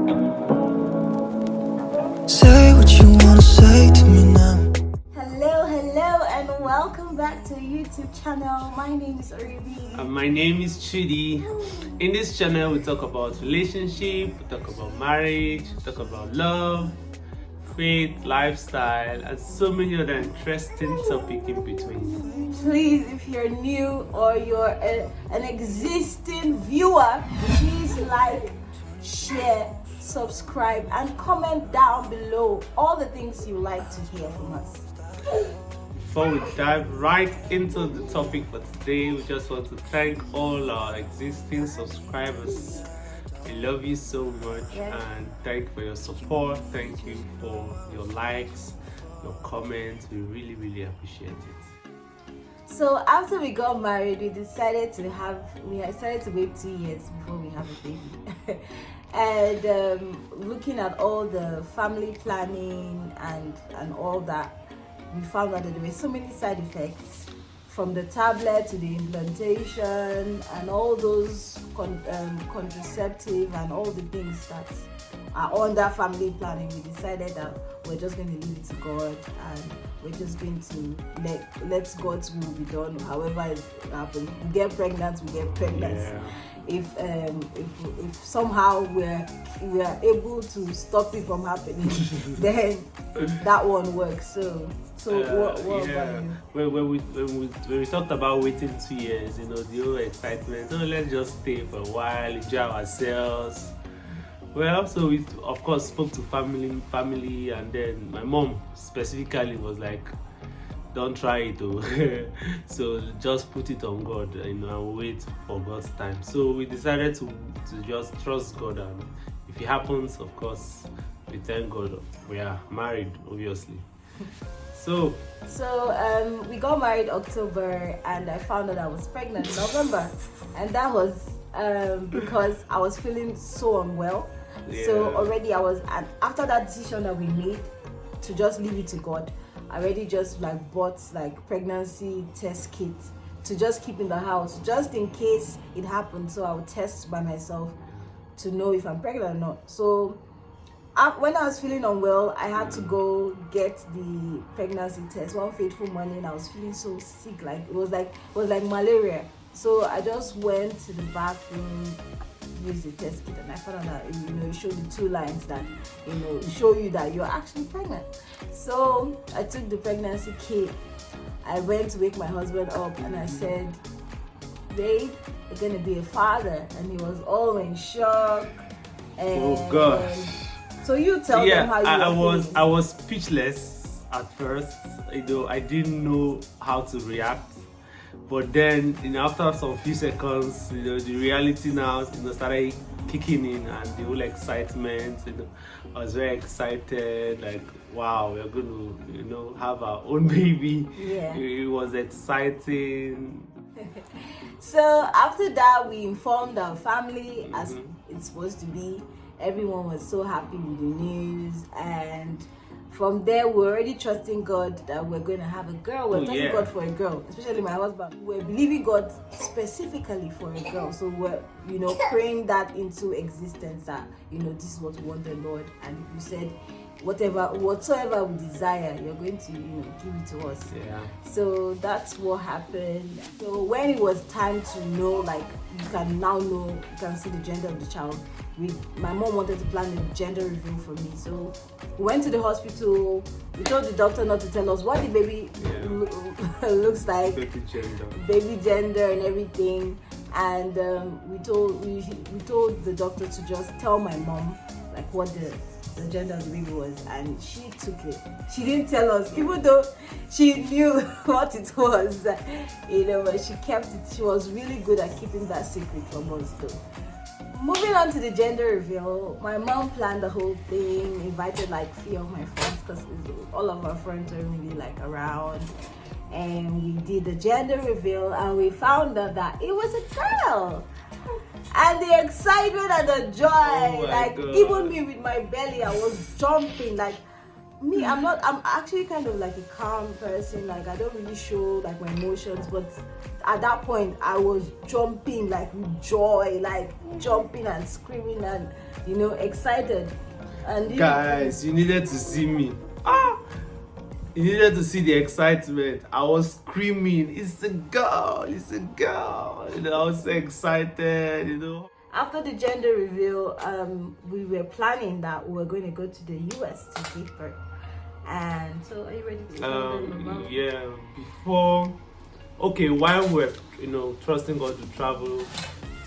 Say what you wanna say to me now. Hello, and welcome back to the YouTube channel. My name is Oribi. My name is Chidi. In this channel, we talk about relationship, we talk about marriage, we talk about love, faith, lifestyle, and so many other interesting topics in between. Please, if you're new or you're an existing viewer, please like, share, subscribe, and comment down below all the things you like to hear from us. Before we dive right into the topic for today, we just want to thank all our existing subscribers. We love you so much, and thank you for your support. Thank you for your likes, your comments. We really appreciate it. So after we got married, we decided to wait 2 years before we have a baby. And looking at all the family planning and all that, we found out that there were so many side effects, from the tablet to the implantation and all those contraceptive and all the things that are under family planning. We decided that we're just going to leave it to God, and we're just going to let God's will be done. However it happens, we get pregnant. Yeah. If somehow we're able to stop it from happening, then that one works. So what about you? When we talked about waiting 2 years, the whole excitement, let's just stay for a while, enjoy ourselves. Well, so we of course spoke to family, and then my mom specifically was like, don't try it though. So just put it on God, and wait for God's time. So we decided to just trust God, and if it happens, of course, we thank God. We are married, obviously. So we got married October, and I found out I was pregnant in November, and that was because I was feeling so unwell. Yeah. So already and after that decision that we made to just leave it to God, I already just bought pregnancy test kit to just keep in the house, just in case it happened. So I would test by myself to know if I'm pregnant or not. So when I was feeling unwell, I had to go get the pregnancy test. One fateful morning, I was feeling so sick, it was like malaria. So I just went to the bathroom, used the test kit, and I found out that it showed the 2 lines that show you that you're actually pregnant. So I took the pregnancy kit. I went to wake my husband up, and I said, "Babe, you're gonna be a father," and he was all in shock. And, oh gosh. So you tell them how you I was speechless at first. I didn't know how to react. But then, after some few seconds, the reality now, started kicking in, and the whole excitement. I was very excited. Like, wow, we're going to, have our own baby. Yeah. It was exciting. So after that, we informed our family as it's supposed to be. Everyone was so happy with the news, and from there, we're already trusting God that we're going to have a girl. We're trusting God for a girl, especially my husband. We're believing God specifically for a girl. So we're, praying that into existence, that, this is what we want the Lord. And if you said, whatsoever we desire, you're going to, give it to us. Yeah. So that's what happened. So when it was time to know, you can see the gender of the child. My mom wanted to plan a gender reveal for me, so we went to the hospital. We told the doctor not to tell us what the baby looks like, baby gender and everything, and we told the doctor to just tell my mom what the gender of the baby was, and she took it. She didn't tell us, even though she knew what it was, but she kept it. She was really good at keeping that secret from us though. Moving on to the gender reveal, my mom planned the whole thing, invited few of my friends, because all of our friends are really around, and we did the gender reveal, and we found out that it was a girl. And the excitement and the joy, God. even me with my belly, I was jumping me, I'm actually kind of like a calm person. Like I don't really show like my emotions, but at that point I was jumping like with joy, like jumping and screaming and excited. And Guys, you needed to see me. You needed to see the excitement. I was screaming, it's a girl, it's a girl. I was so excited. after the gender reveal, we were planning that we were going to go to the US to give birth. And so, are you ready to tell them about? Yeah, before, okay, while we're trusting God to travel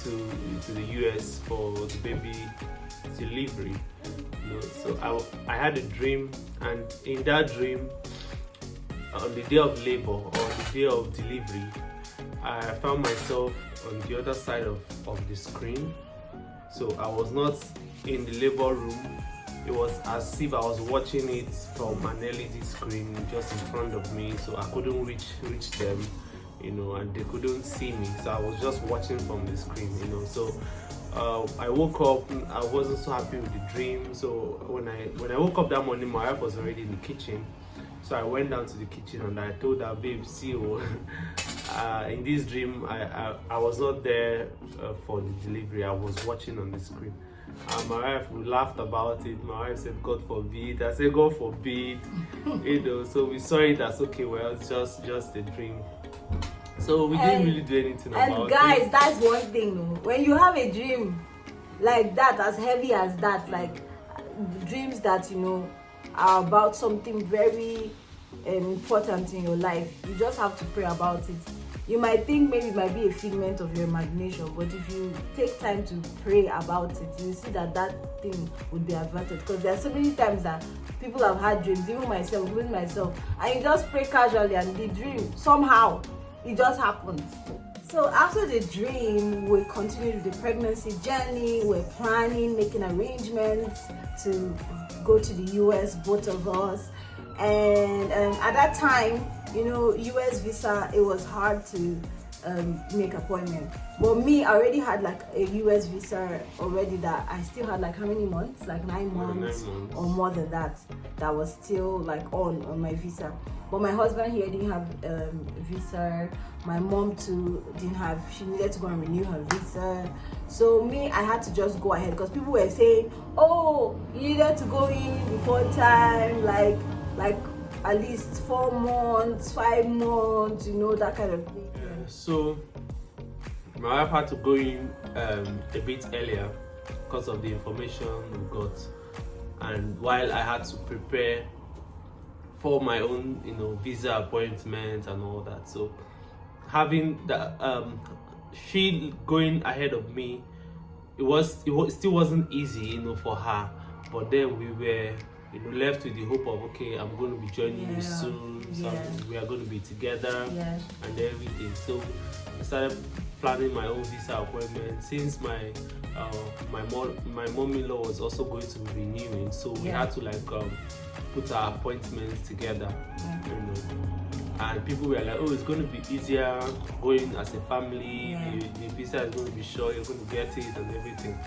to the US for the baby delivery, so I had a dream, and in that dream, on the day of labor or the day of delivery, I found myself on the other side of the screen. So I was not in the labor room. It was as if I was watching it from an LED screen just in front of me, so I couldn't reach them, and they couldn't see me. So I was just watching from the screen, So I woke up. I wasn't so happy with the dream. So when I woke up that morning, my wife was already in the kitchen. So I went down to the kitchen and I told her, babe, see, in this dream, I was not there for the delivery. I was watching on the screen. My wife laughed about it. My wife said, God forbid. I said, God forbid. So we saw it as, okay, well, it's just a dream. So we didn't really do anything about it. And guys, that's one thing. When you have a dream like that, as heavy as that, like dreams that, are about something very important in your life, you just have to pray about it. You might think maybe it might be a figment of your imagination, but if you take time to pray about it, you see that thing would be averted. Because there are so many times that people have had dreams, even myself, and you just pray casually and the dream, somehow, it just happens. So after the dream, we continued with the pregnancy journey. We're planning, making arrangements to go to the US, both of us. And at that time, US visa, it was hard to make appointment. But me, I already had like a US visa already that I still had like how many months? Like 9 months or more than that was still like on my visa. But my husband here didn't have visa. My mom too didn't have. She needed to go and renew her visa. So me, I had to just go ahead because people were saying, "Oh, you needed to go in before time, like at least 4 months, 5 months, that kind of thing." So my wife had to go in a bit earlier because of the information we got, and while I had to prepare for my own visa appointment and all that. So having that she going ahead of me, it still wasn't easy for her, but then we were left with the hope of, okay, I'm going to be joining you soon, so we are going to be together and everything. So I started planning my own visa appointment since my mom-in-law was also going to be renewing, so we had to put our appointments together. And people were like, oh, it's going to be easier going as a family, the visa is going to be short, you're going to get it and everything.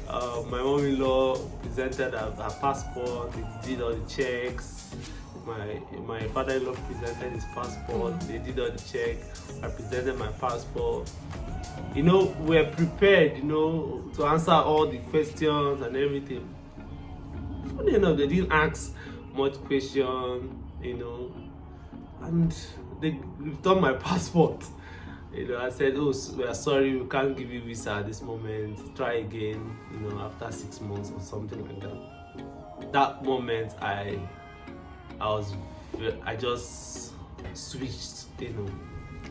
My mom-in-law presented her passport, they did all the checks. My father-in-law presented his passport, they did all the checks. I presented my passport. We're prepared, to answer all the questions and everything. Funny enough, they didn't ask much question, and they returned my passport. I said, oh, we are sorry, we can't give you visa at this moment. Try again, after 6 months or something like that. That moment, I just switched,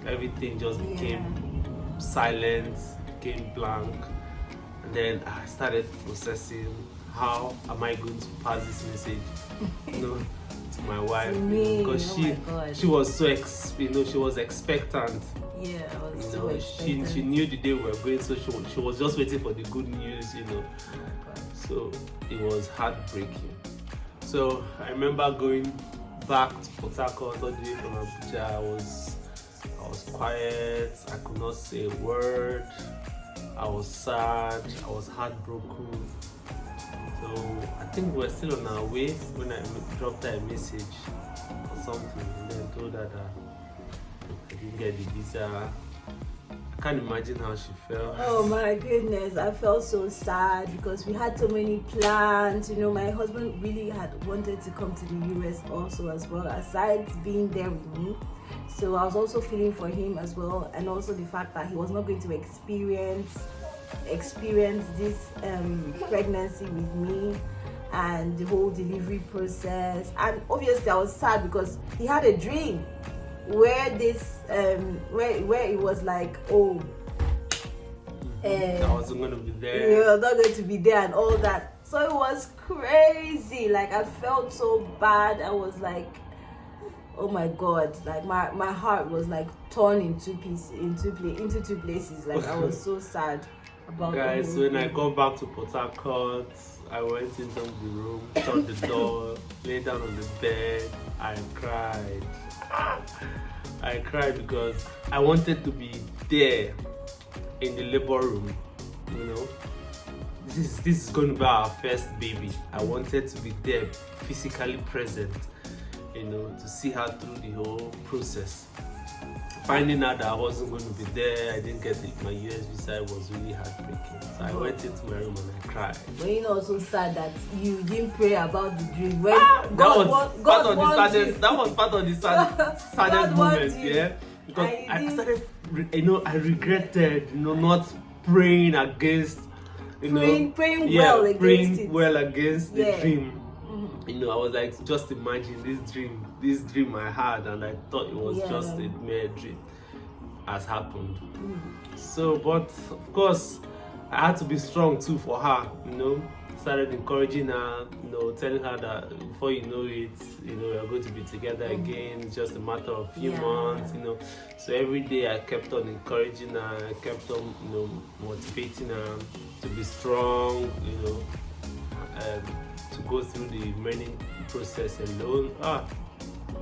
everything just became silent, became blank. And then I started processing, how am I going to pass this message, to my wife, because she was so she was expectant. Yeah, I was so expectant. She knew the day we were going, so she was just waiting for the good news, So it was heartbreaking. So I remember going back to Port Harcourt all the way from Abuja. I was quiet. I could not say a word. I was sad. I was heartbroken. So I think we were still on our way when I dropped her a message or something, and then told her that I didn't get the visa. I can't imagine how she felt. Oh my goodness, I felt so sad because we had so many plans. You know, my husband really had wanted to come to the US also as well, aside being there with me. So I was also feeling for him as well, and also the fact that he was not going to experience this pregnancy with me and the whole delivery process. And obviously I was sad because he had a dream where this where it was like, oh, I wasn't going to be there. you're not going to be there and all that. So it was crazy. Like, I felt so bad. I was like, oh my god, like my heart was like torn into two places. Like, I was so sad about Guys, the whole when I thing. got back to Port Harcourt, I went into the room, shut the door, lay down on the bed, I cried. I cried because I wanted to be there in the labor room, you know. This is going to be our first baby. I wanted to be there, physically present, you know, to see her through the whole process. Finding out that I wasn't going to be there, I didn't get my US visa, it was really heartbreaking. So I went into my room and I cried. But you know, also sad that you didn't pray about the dream when That God was wants you. That was part of the saddest God wants moment, you. yeah. Because And you I didn't- started, I regretted, not praying against, Praying well against it. well against the Yeah. dream. I was like, just imagine this dream I had, and I thought it was just a mere dream, has happened. So, but of course, I had to be strong too for her, started encouraging her, telling her that before you know it, we're going to be together again. It's just a matter of few months, So every day I kept on encouraging her, I kept on, motivating her to be strong, to go through the remaining process alone.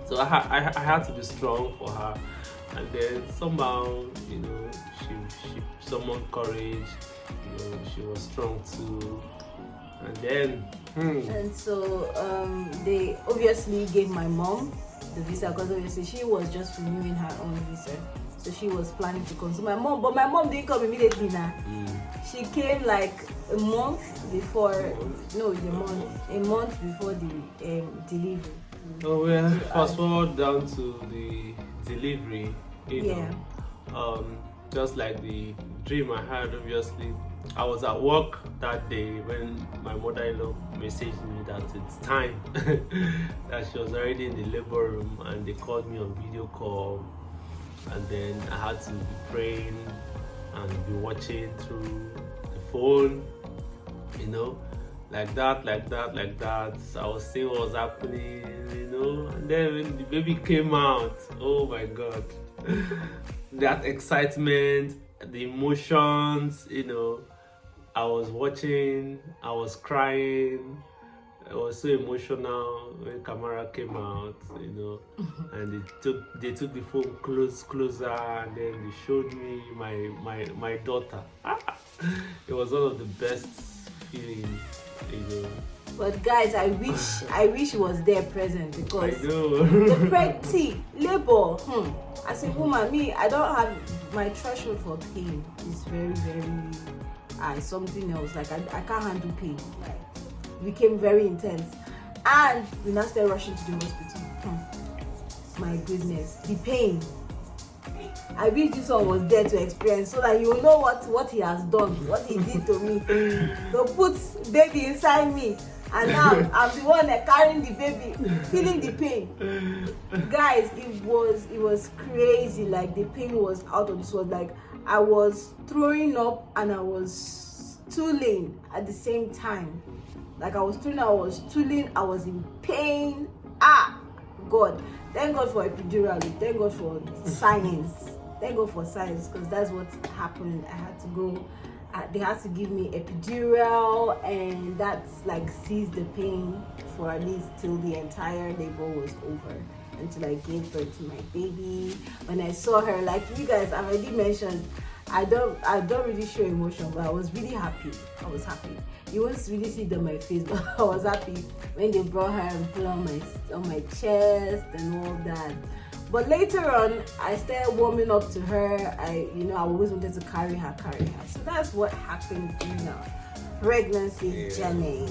So I had to be strong for her, and then somehow, she summoned courage. She was strong too, and then. And so they obviously gave my mom the visa because obviously she was just renewing her own visa, so she was planning to come. So my mom didn't come immediately now. She came like a month before. No, a month before the delivery. Oh well, fast forward down to the delivery. Just like the dream I had, obviously. I was at work that day when my mother-in-law messaged me that it's time, that she was already in the labor room, and they called me on video call, and then I had to be praying and be watching through the phone, like that. So I was seeing what was happening, and then when the baby came out, oh my god, that excitement, the emotions, I was watching, I was crying, I was so emotional when Kamara came out, and they took the phone closer, and then they showed me my daughter. It was one of the best feelings, But guys, I wish he was there present, because I know. the pregnancy, labor. As a woman, I don't have my threshold for pain. It's very, very high. Something else. Like I can't handle pain. Like, it became very intense, and we now started rushing to the hospital. My goodness, the pain. I wish this one was there to experience, so that you know what he has done, what he did to me. To put baby inside me, and now I'm the one carrying the baby, feeling the pain. Guys, it was crazy. Like, the pain was out of this world. Like, I was throwing up and I was stooling at the same time. Like, I was throwing up, I was stooling, I was in pain. God, thank God for epidural. Thank God for science. Thank God for science, because that's what happened. I had to go. They had to give me epidural, and that's like ceased the pain for at least till the entire labor was over, until I gave birth to my baby. When I saw her, like you guys have already mentioned, I don't really show emotion, but I was really happy. I was happy. You won't really see it on my face, but I was happy when they brought her and put on my chest and all that. But later on, I started warming up to her. I always wanted to carry her. So that's what happened during our pregnancy journey.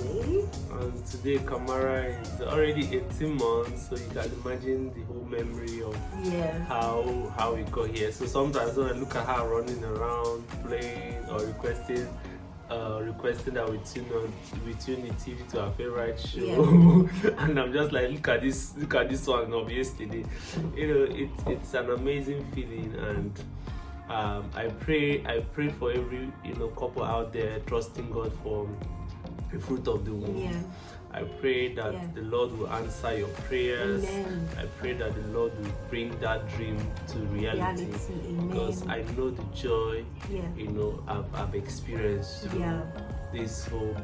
And today, Kamara is already 18 months, so you can imagine the whole memory of how we got here. So sometimes when I look at her running around, playing or requesting that we tune the TV to our favorite show, and I'm just like, look at this one of yesterday. It's an amazing feeling, and I pray for every couple out there trusting God for the fruit of the womb. Yeah. I pray that the Lord will answer your prayers. Amen. I pray that the Lord will bring that dream to reality. Because I know the joy I've experienced through this whole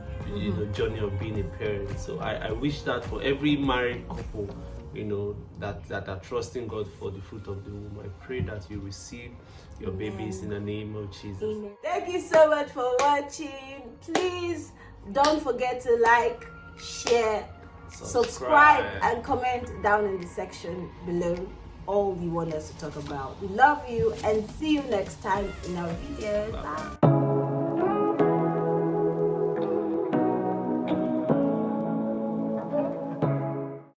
journey of being a parent. So I wish that for every married couple that are trusting God for the fruit of the womb. I pray that you receive your babies in the name of Jesus. Amen. Thank you so much for watching. Please don't forget to like, share, subscribe, and comment down in the section below all you want us to talk about. We love you and see you next time in our videos. Bye.